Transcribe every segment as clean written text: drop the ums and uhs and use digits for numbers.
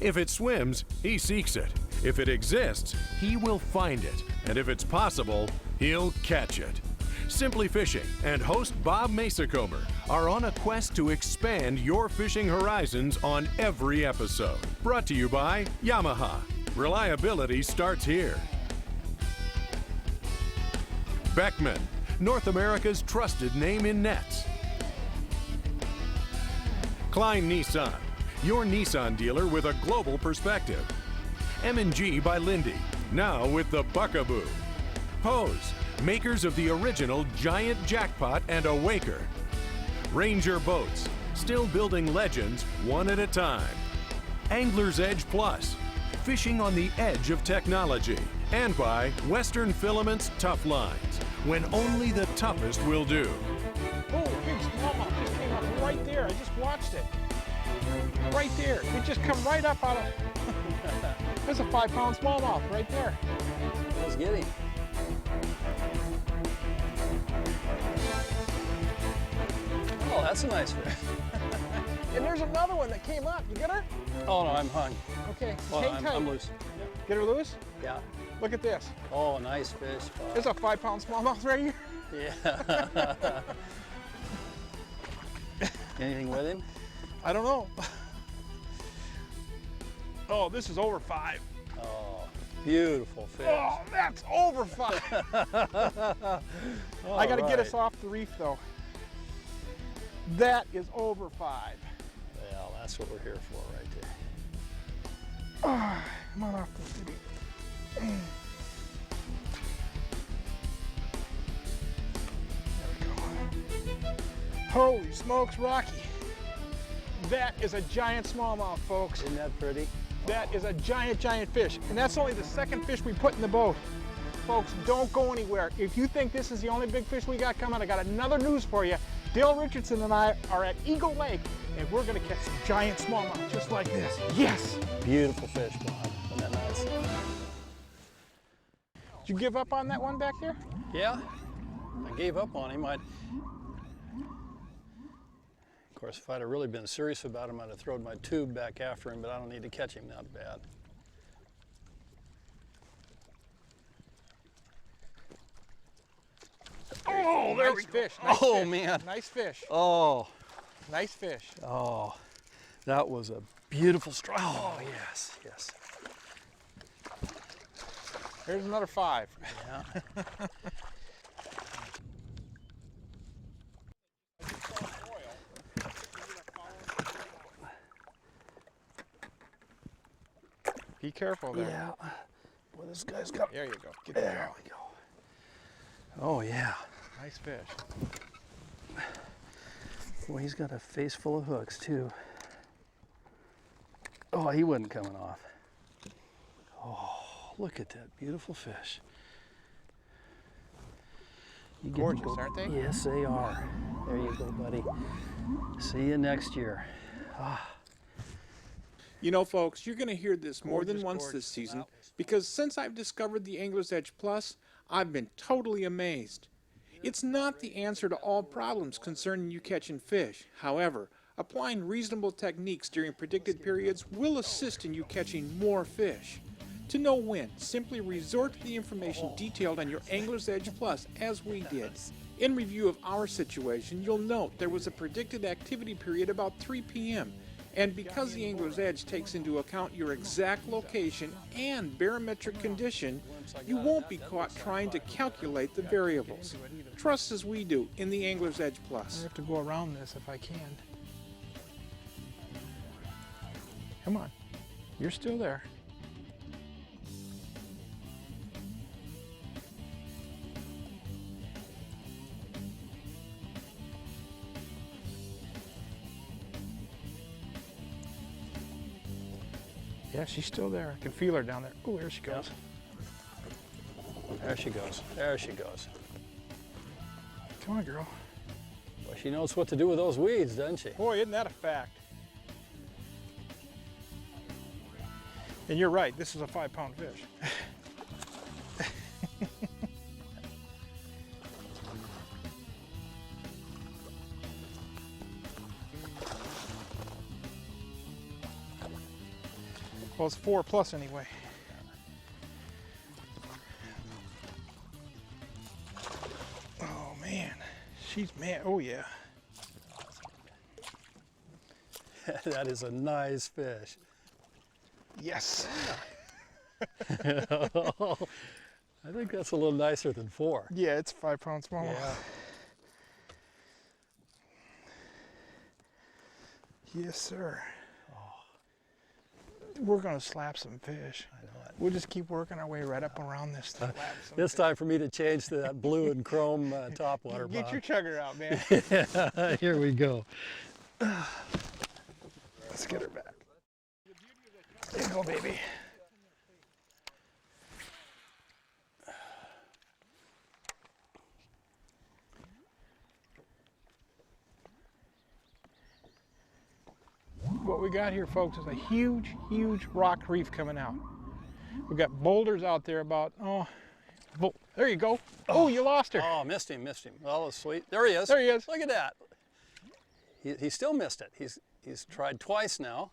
If it swims, he seeks it. If it exists, he will find it. And if it's possible, he'll catch it. Simply Fishing and host Bob Mehsikomer are on a quest to expand your fishing horizons on every episode. Brought to you by Yamaha. Reliability starts here. Beckman, North America's trusted name in nets. Klein Nissan, your Nissan dealer with a global perspective. M&G by Lindy, now with the Buckaboo. Pose, makers of the original Giant Jackpot and Awaker. Ranger Boats, still building legends one at a time. Angler's Edge Plus, fishing on the edge of technology. And by Western Filament's Tough Lines, when only the toughest will do. Oh, big smallmouth just came up right there. I just watched it. Right there. It just come right up out of... There's a 5-pound smallmouth right there. Let's get him. Oh, that's a nice fish. And there's another one that came up. You get her? Oh, no, I'm hung. Okay, Well, hang tight. I'm loose. Get her loose? Yeah. Look at this. Oh, nice fish. There's a 5-pound smallmouth right here. Yeah. Anything with him? I don't know. Oh, this is over 5. Oh, beautiful fish. Oh, that's over 5. I got to get us off the reef, though. That is over 5. Well, that's what we're here for right there. Oh, come on off the reef. There we go. Holy smokes, Rocky. That is a giant smallmouth, folks. Isn't that pretty? That is a giant, giant fish. And that's only the second fish we put in the boat. Folks, don't go anywhere. If you think this is the only big fish we got coming, I got another news for you. Dale Richardson and I are at Eagle Lake, and we're gonna catch some giant smallmouth just like this. Yes! Beautiful fish, Bob. Isn't that nice? Did you give up on that one back there? Yeah, I gave up on him. Of course, if I'd have really been serious about him, I'd have thrown my tube back after him, but I don't need to catch him that bad. Oh, there we go. Fish. Nice Oh, fish. man. Nice fish. Oh. Nice fish. Oh, that was a beautiful strike. Oh, yes, yes. Here's another 5. Yeah. Be careful there. Yeah. Boy, this guy's got... There you go. Get There we go. Oh, yeah. Nice fish. Boy, he's got a face full of hooks, too. Oh, he wasn't coming off. Oh, look at that beautiful fish. You get Gorgeous, to go, aren't they? Yes, they are. There you go, buddy. See you next year. Ah. You know, folks, you're going to hear this more than Gorgeous, once gorgeous. this season That was because since I've discovered the Angler's Edge Plus, I've been totally amazed. It's not the answer to all problems concerning you catching fish. However, applying reasonable techniques during predicted periods will assist in you catching more fish. To know when, simply resort to the information detailed on your Angler's Edge Plus as we did. In review of our situation, you'll note there was a predicted activity period about 3 p.m. And because the Angler's Edge takes into account your exact location and barometric condition, you won't be caught trying to calculate the variables. Trust as we do in the Angler's Edge I Plus. have to go around this if I can. Come on. You're still there. Yeah, she's still there. I can feel her down there. Oh, there she goes. There she goes. There she goes. Come on, girl. Well, she knows what to do with those weeds, doesn't she? Boy, isn't that a fact? And you're right, this is a 5-pound fish. Well, it's 4 plus anyway. Oh man, she's mad. Oh yeah. That is a nice fish. Yes. I think that's a little nicer than 4. Yeah, it's 5 pounds smaller. Yeah. Yes, sir. We're gonna slap some fish. I know it. We'll just keep working our way right up around this. It's time for me to change to that blue and chrome topwater. Get Bob. your chugger out, man. Here we go. Let's get her back. There you go, baby. What we got here, folks, is a huge, huge rock reef coming out. We've got boulders out there about, there you go. Oh, you lost her. Oh, missed him. Oh, that's sweet. There he is. There he is. Look at that. He still missed it. He's tried twice now.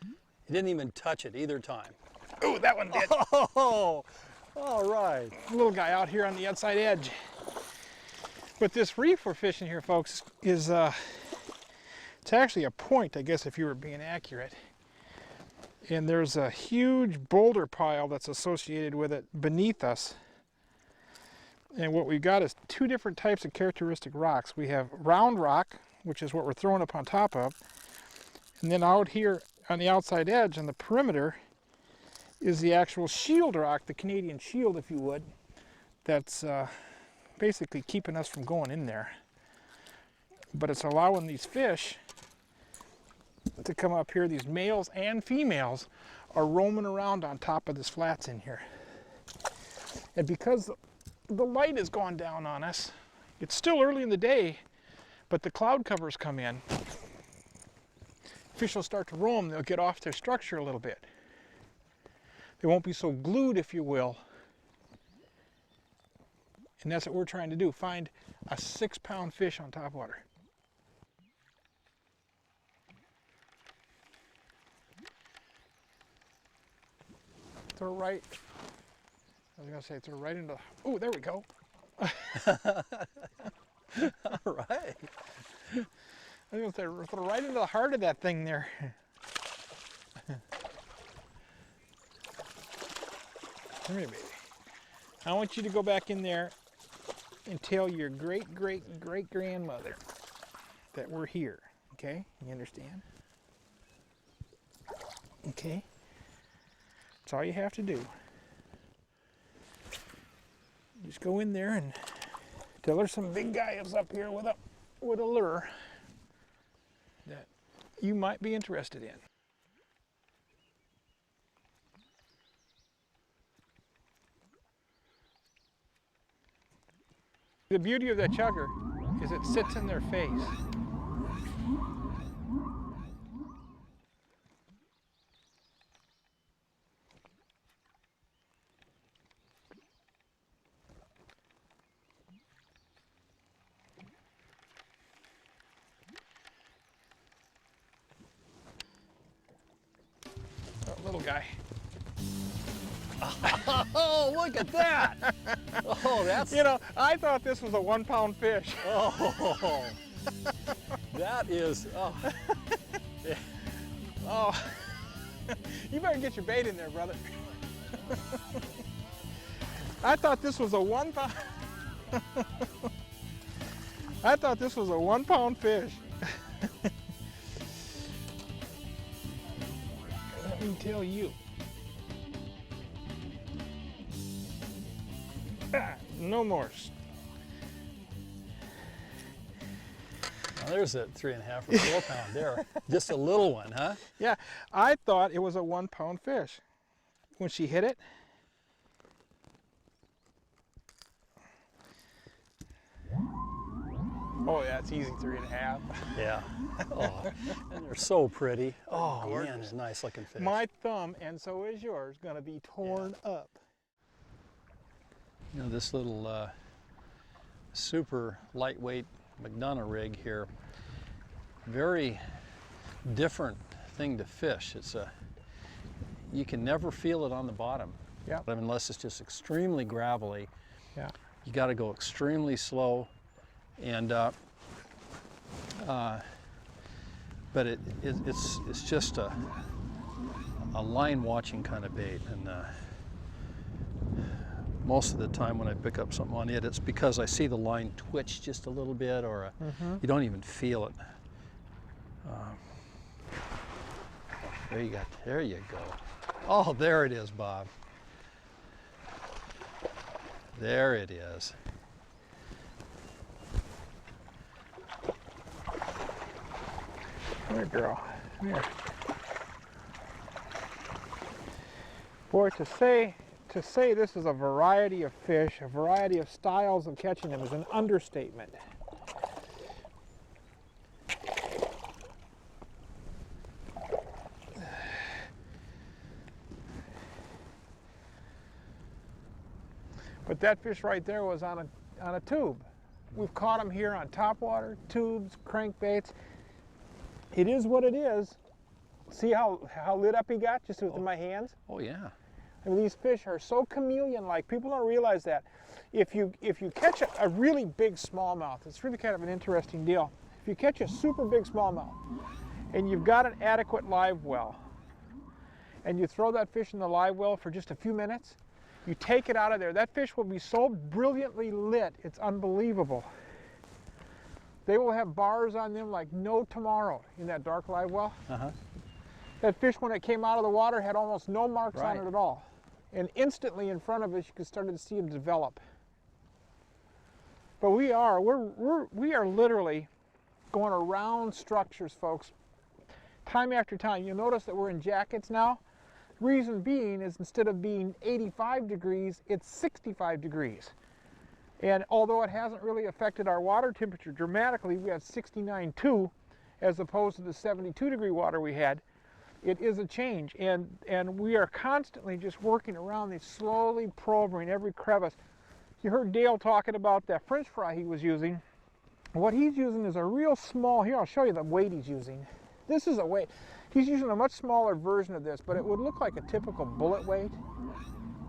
He didn't even touch it either time. Oh, that one did. Oh, all right. Little guy out here on the outside edge. But this reef we're fishing here, folks, is it's actually a point, I guess, if you were being accurate. And there's a huge boulder pile that's associated with it beneath us. And what we've got is 2 different types of characteristic rocks. We have round rock, which is what we're throwing up on top of. And then out here on the outside edge, on the perimeter, is the actual shield rock, the Canadian shield, if you would, that's basically keeping us from going in there. But it's allowing these fish to come up here. These males and females are roaming around on top of this flats in here. And because the light has gone down on us, it's still early in the day, but the cloud covers come in. Fish will start to roam. They'll get off their structure a little bit. They won't be so glued, if you will. And that's what we're trying to do, find a 6-pound fish on topwater. Throw right, I was gonna say throw right into, oh, there we go. All right. I was gonna say throw right into the heart of that thing there. Come here, baby. I want you to go back in there and tell your great-great-great-grandmother that we're here, okay? You understand? Okay? That's all you have to do. Just go in there and tell her some big guy is up here with a lure that you might be interested in. The beauty of that chugger is it sits in their face. Oh, little guy. Oh, look at that! Oh, that's... You know, I thought this was a 1-pound fish. Oh, that is... Oh. Oh, you better get your bait in there, brother. I thought this was a 1-pound... I thought this was a 1-pound fish. Let me tell you. No more. Now there's a 3.5 or 4 pound there. Just a little one, huh? Yeah, I thought it was a 1-pound fish when she hit it. Oh yeah, it's easy 3.5. Yeah. Oh, and they're so pretty. Oh gorgeous. man, it's a nice looking fish. My thumb, and so is yours, gonna be torn up. You know, this little super lightweight McDonough rig here. Very different thing to fish. It's you can never feel it on the bottom. Yeah. Unless it's just extremely gravelly. Yeah. You got to go extremely slow, and but it's just a line watching kind of bait, and most of the time when I pick up something on it, it's because I see the line twitch just a little bit, or you don't even feel it. There you go. Oh, there it is, Bob. There it is. There, girl. Come here. Boy, to say this is a variety of fish, a variety of styles of catching them is an understatement. But that fish right there was on a tube. We've caught them here on topwater, tubes, crankbaits. It is what it is. See how lit up he got just within my hands? Oh yeah. I mean, these fish are so chameleon-like. People don't realize that. If you catch a really big smallmouth, it's really kind of an interesting deal. If you catch a super big smallmouth and you've got an adequate live well, and you throw that fish in the live well for just a few minutes, you take it out of there, that fish will be so brilliantly lit, it's unbelievable. They will have bars on them like no tomorrow in that dark live well. That fish, when it came out of the water, had almost no marks on it at all. And instantly in front of us, you could start to see them develop. But we are literally going around structures, folks, time after time. You'll notice that we're in jackets now. Reason being is instead of being 85 degrees, it's 65 degrees. And although it hasn't really affected our water temperature dramatically, we have 69.2 as opposed to the 72 degree water we had. It is a change, and we are constantly just working around these, slowly probing every crevice. You heard Dale talking about that French fry he was using. What he's using is a real small, here I'll show you the weight he's using. This is a weight. He's using a much smaller version of this, but it would look like a typical bullet weight.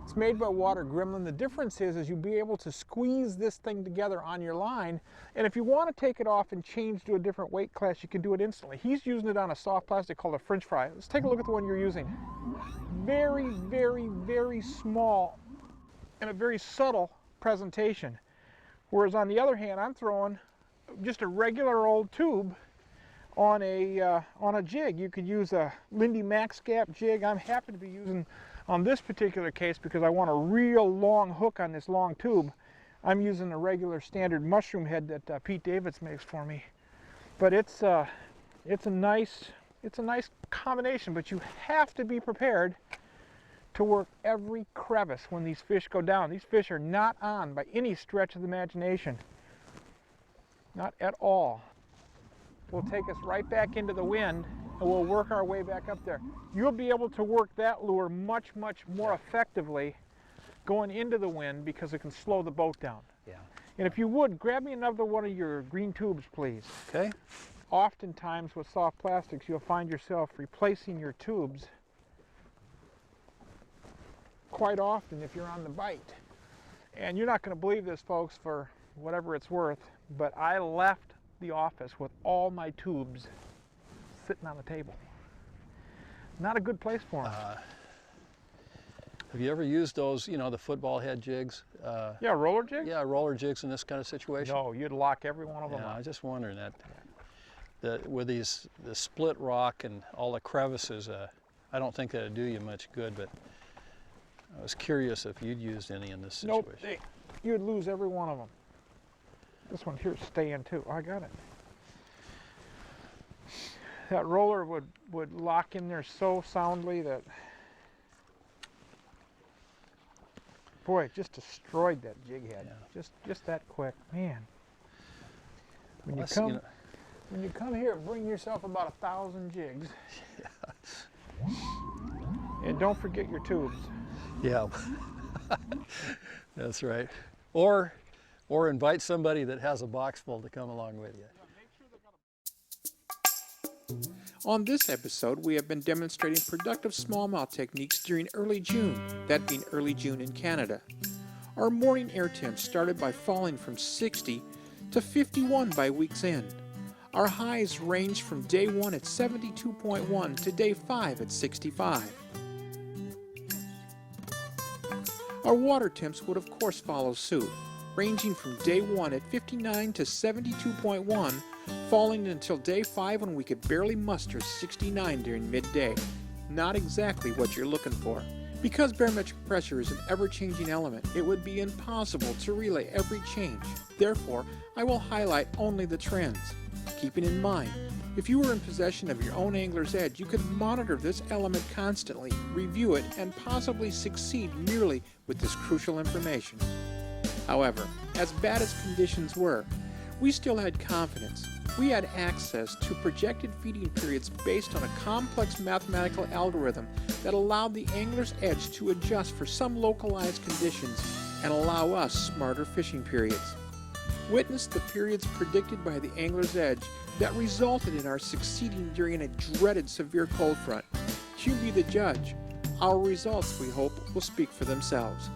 It's made by Water Gremlin. The difference is you'll be able to squeeze this thing together on your line, and if you want to take it off and change to a different weight class, you can do it instantly. He's using it on a soft plastic called a French fry. Let's take a look at the one you're using. Very, very, very small and a very subtle presentation. Whereas on the other hand, I'm throwing just a regular old tube on a jig. You could use a Lindy Max Gap jig. I'm happy to be using, on this particular case, because I want a real long hook on this long tube, I'm using a regular standard mushroom head that Pete Davids makes for me. But it's a nice combination, but you have to be prepared to work every crevice when these fish go down. These fish are not on by any stretch of the imagination. Not at all. We'll take us right back into the wind, and we'll work our way back up there. You'll be able to work that lure much, much more effectively going into the wind because it can slow the boat down. Yeah. And if you would, grab me another one of your green tubes, please. Okay. Oftentimes with soft plastics, you'll find yourself replacing your tubes quite often if you're on the bite. And you're not going to believe this, folks, for whatever it's worth, but I left the office with all my tubes sitting on the table. Not a good place for them. Have you ever used those, you know, the football head jigs? Yeah, roller jigs? Yeah, roller jigs in this kind of situation. No, you'd lock every one of them Yeah, I up. was just wondering that. With the split rock and all the crevices, I don't think that'd do you much good, but I was curious if you'd used any in this situation. Nope, you'd lose every one of them. This one here's staying too. Oh, I got it. That roller would lock in there so soundly that, boy, it just destroyed that jig head. Yeah. Just that quick, man. When Well, when you come here, bring yourself about 1,000 jigs. Yeah. And don't forget your tubes. Yeah. That's right. Or Or invite somebody that has a box full to come along with you. On this episode, we have been demonstrating productive smallmouth techniques during early June, that being early June in Canada. Our morning air temps started by falling from 60 to 51 by week's end. Our highs ranged from day 1 at 72.1 to day 5 at 65. Our water temps would of course follow suit, ranging from day 1 at 59 to 72.1, falling until day 5 when we could barely muster 69 during midday. Not exactly what you're looking for. Because barometric pressure is an ever-changing element, it would be impossible to relay every change. Therefore, I will highlight only the trends. Keeping in mind, if you were in possession of your own angler's edge, you could monitor this element constantly, review it, and possibly succeed merely with this crucial information. However, as bad as conditions were, we still had confidence. We had access to projected feeding periods based on a complex mathematical algorithm that allowed the angler's edge to adjust for some localized conditions and allow us smarter fishing periods. Witness the periods predicted by the angler's edge that resulted in our succeeding during a dreaded severe cold front. You be the judge. Our results, we hope, will speak for themselves.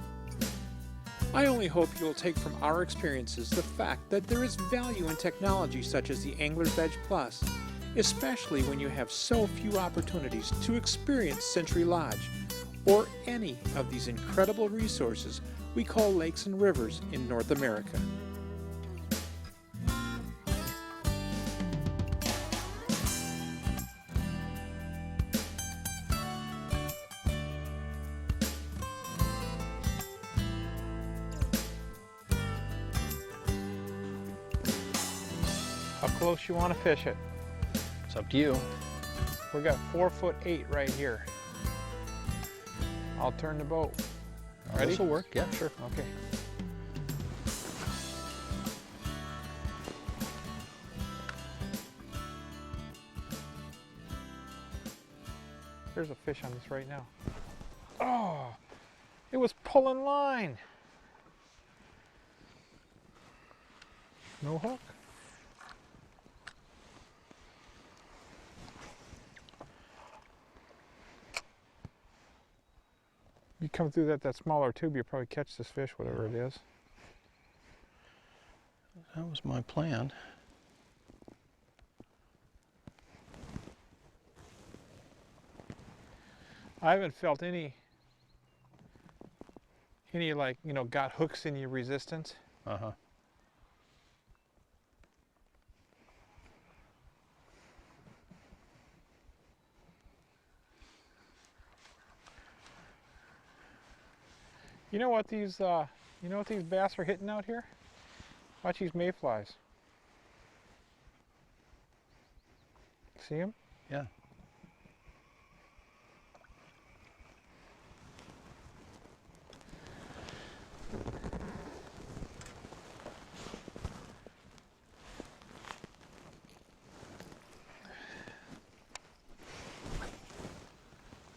I only hope you will take from our experiences the fact that there is value in technology such as the Angler's Edge Plus, especially when you have so few opportunities to experience Century Lodge, or any of these incredible resources we call lakes and rivers in North America. How close you want to fish it? It's up to you. We got 4'8" right here. I'll turn the boat. Ready? This will work, yeah, sure. Okay. There's a fish on this right now. Oh, it was pulling line. No hook. You come through that smaller tube, you probably catch this fish, whatever it is. That was my plan. I haven't felt any like, got hooks in your resistance. Uh-huh. You know what these bass are hitting out here? Watch these mayflies. See them? Yeah.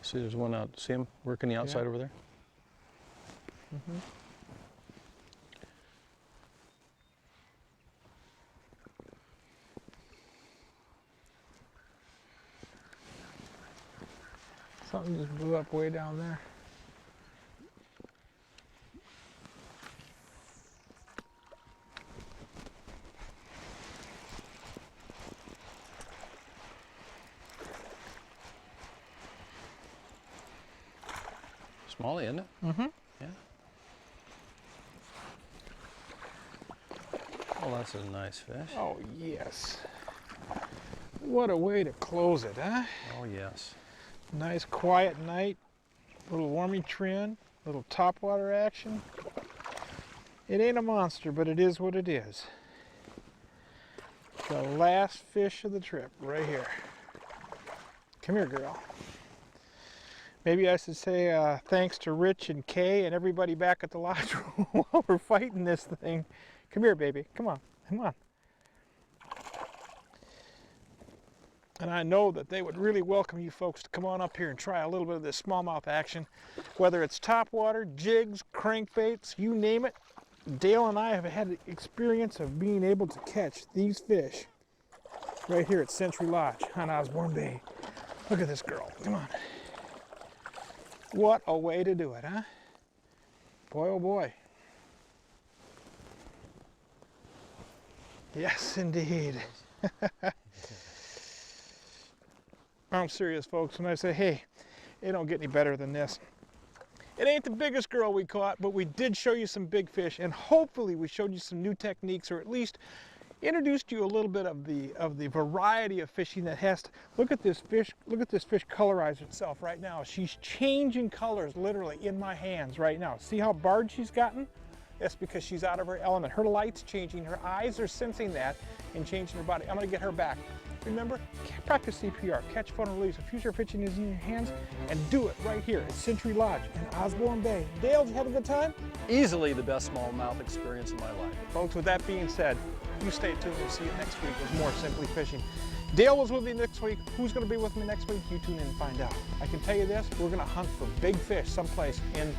See, there's one out. See him working the outside over there? Mm-hmm. Something just blew up way down there. Smallie, isn't it? Mm-hmm. Yeah. Oh, that's a nice fish. Oh, yes. What a way to close it, huh? Oh, yes. Nice quiet night, little warming trend, little topwater action. It ain't a monster, but it is what it is. The last fish of the trip, right here. Come here, girl. Maybe I should say thanks to Rich and Kay and everybody back at the lodge while we're fighting this thing. Come here, baby. Come on. Come on. And I know that they would really welcome you folks to come on up here and try a little bit of this smallmouth action. Whether it's topwater, jigs, crankbaits, you name it, Dale and I have had the experience of being able to catch these fish right here at Century Lodge on Osbourne Bay. Look at this girl, come on. What a way to do it, huh? Boy, oh boy. Yes, indeed. I'm serious, folks, when I say, hey, it don't get any better than this. It ain't the biggest girl we caught, but we did show you some big fish, and hopefully we showed you some new techniques, or at least introduced you a little bit of the variety of fishing that has to. Look at this fish colorize itself right now. She's changing colors literally in my hands right now. See how barred she's gotten? That's because she's out of her element. Her light's changing, her eyes are sensing that and changing her body. I'm gonna get her back. Remember, practice CPR, catch, phone, and release. If future fishing is in your hands, and do it right here at Century Lodge in Osbourne Bay. Dale, did you have a good time? Easily the best smallmouth experience of my life. Folks, with that being said, you stay tuned. We'll see you next week with more Simply Fishing. Dale was with me next week. Who's going to be with me next week? You tune in and find out. I can tell you this, we're going to hunt for big fish someplace in,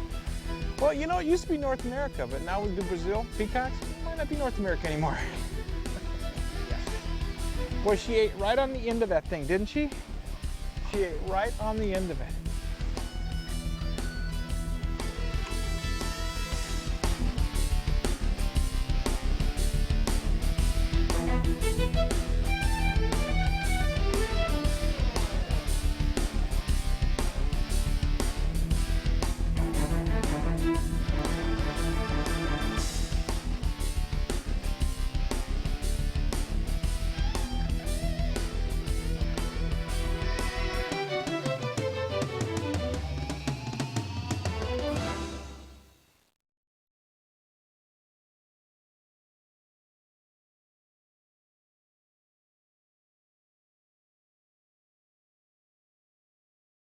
well, you know, it used to be North America, but now we do Brazil. Peacocks might not be North America anymore. Boy, she ate right on the end of that thing, didn't she? She ate right on the end of it.